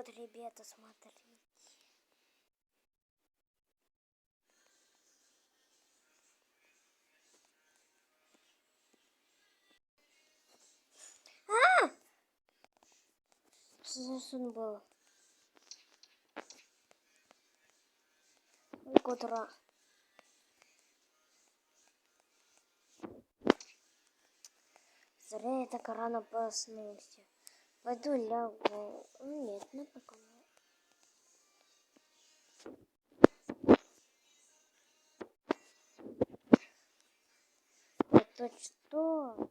вот, ребята, смотрите. Что за сон был? Утро. Зря я так рано проснулся. Пойду лягу. Нет, ну пока нет. Это что?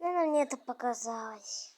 Наверное, мне это показалось.